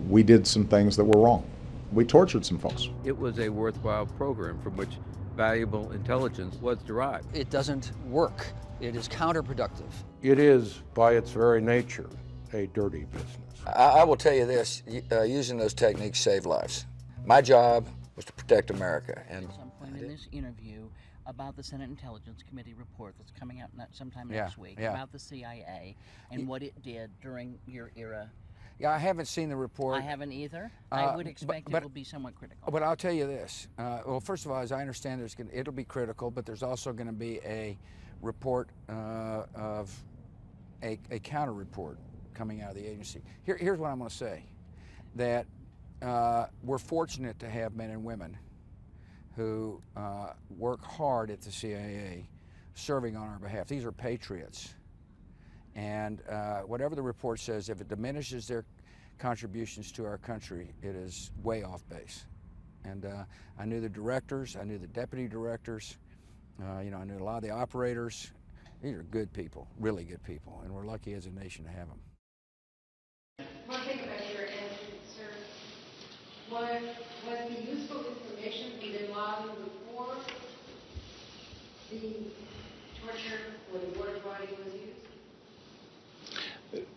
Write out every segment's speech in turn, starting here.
we did some things that were wrong. We tortured some folks. It was a worthwhile program from which valuable intelligence was derived. It doesn't work. It is counterproductive. It is, by its very nature, a dirty business. I will tell you this, using those techniques saved lives. My job was to protect America. And at some point in this interview about the Senate Intelligence Committee report that's coming out sometime next week, about the CIA and what it did during your era. Yeah, I haven't seen the report. I haven't either. I would expect it will be somewhat critical. But I'll tell you this. Well, first of all, as I understand, it'll be critical, but there's also going to be a report of a counter report coming out of the agency. Here's what I'm going to say, that we're fortunate to have men and women who work hard at the CIA serving on our behalf. These are patriots. And whatever the report says, if it diminishes their contributions to our country, it is way off base. And I knew the directors, I knew the deputy directors, I knew a lot of the operators. These are good people, really good people, and we're lucky as a nation to have them. One thing about your answer, sir, was the useful information from Bin Laden before the torture or the water body was used?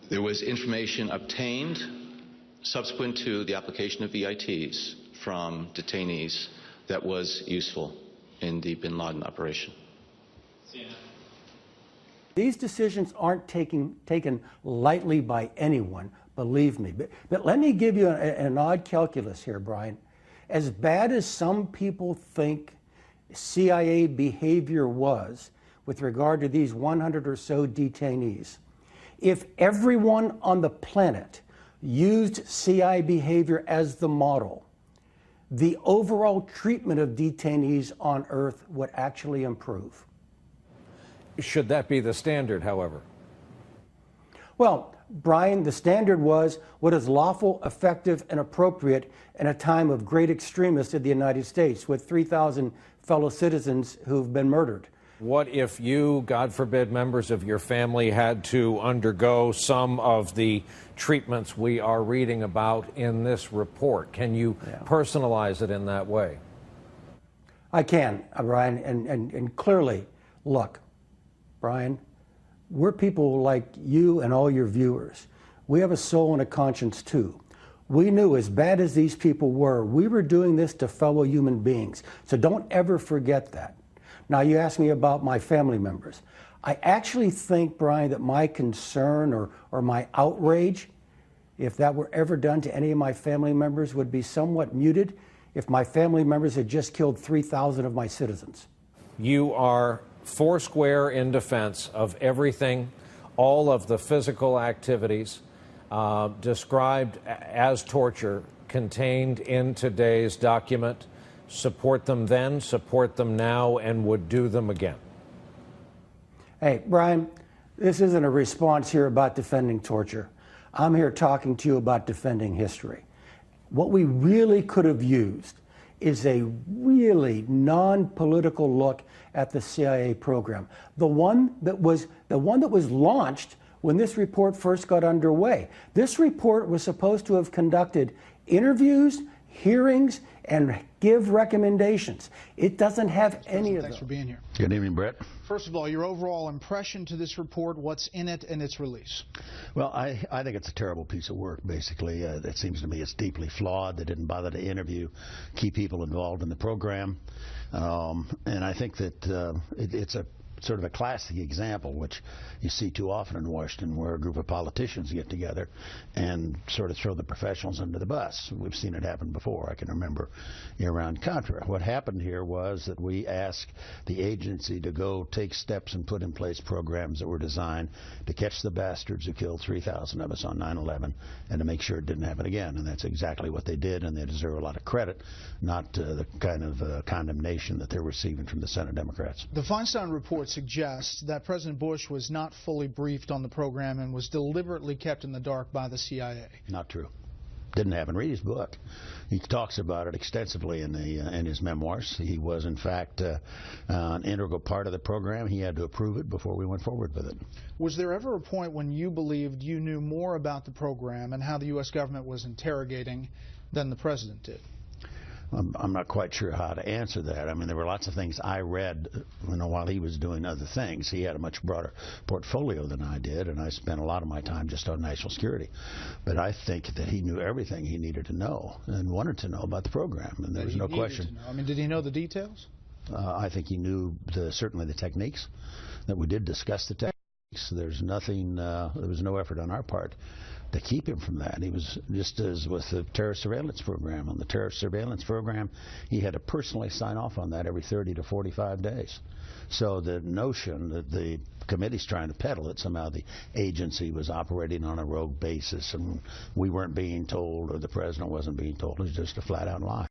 There was information obtained subsequent to the application of VITs from detainees that was useful in the Bin Laden operation. These decisions aren't taken lightly by anyone, believe me. But let me give you an odd calculus here, Brian. As bad as some people think CIA behavior was with regard to these 100 or so detainees, if everyone on the planet used CIA behavior as the model, the overall treatment of detainees on Earth would actually improve. Should that be the standard, however? Well, Brian, the standard was what is lawful, effective, and appropriate in a time of great extremists in the United States with 3,000 fellow citizens who've been murdered. What if you, God forbid, members of your family had to undergo some of the treatments we are reading about in this report? Can you personalize it in that way? I can, Brian, and clearly, look, Brian, we're people like you and all your viewers. We have a soul and a conscience too. We knew, as bad as these people were, we were doing this to fellow human beings. So don't ever forget that. Now, you asked me about my family members. I actually think, Brian, that my concern or my outrage, if that were ever done to any of my family members, would be somewhat muted if my family members had just killed 3,000 of my citizens. You are foursquare in defense of everything, all of the physical activities described as torture contained in today's document. Support them then, support them now, and would do them again. Hey, Brian, this isn't a response here about defending torture. I'm here talking to you about defending history. What we really could have used is a really non-political look at the CIA program. The one that was launched when this report first got underway. This report was supposed to have conducted interviews, hearings, and give recommendations. It doesn't have any of them. Thanks for being here. Good evening, Brett. First of all, your overall impression to this report, what's in it and its release? Well, I think it's a terrible piece of work, basically. It seems to me it's deeply flawed. They didn't bother to interview key people involved in the program. And I think that it's a sort of a classic example, which you see too often in Washington, where a group of politicians get together and sort of throw the professionals under the bus. We've seen it happen before. I can remember Iran-Contra. What happened here was that we asked the agency to go take steps and put in place programs that were designed to catch the bastards who killed 3,000 of us on 9/11 and to make sure it didn't happen again. And that's exactly what they did, and they deserve a lot of credit, not the kind of condemnation that they're receiving from the Senate Democrats. The Feinstein report suggests that President Bush was not fully briefed on the program and was deliberately kept in the dark by the CIA. Not true. didn't have, and read his book. He talks about it extensively in his memoirs. He was, in fact, an integral part of the program. He had to approve it before we went forward with it. Was there ever a point when you believed you knew more about the program and how the U.S. government was interrogating than the President did? I'm not quite sure how to answer that. I mean, there were lots of things I read, while he was doing other things. He had a much broader portfolio than I did, and I spent a lot of my time just on national security. But I think that he knew everything he needed to know and wanted to know about the program, and there was no question. I mean, did he know the details? I think he knew certainly the techniques. That we did discuss the techniques. There's nothing. There was no effort on our part to keep him from that. He was, just as with the terrorist surveillance program. On the terrorist surveillance program, he had to personally sign off on that every 30 to 45 days. So the notion that the committee's trying to peddle that somehow the agency was operating on a rogue basis and we weren't being told or the president wasn't being told is just a flat-out lie.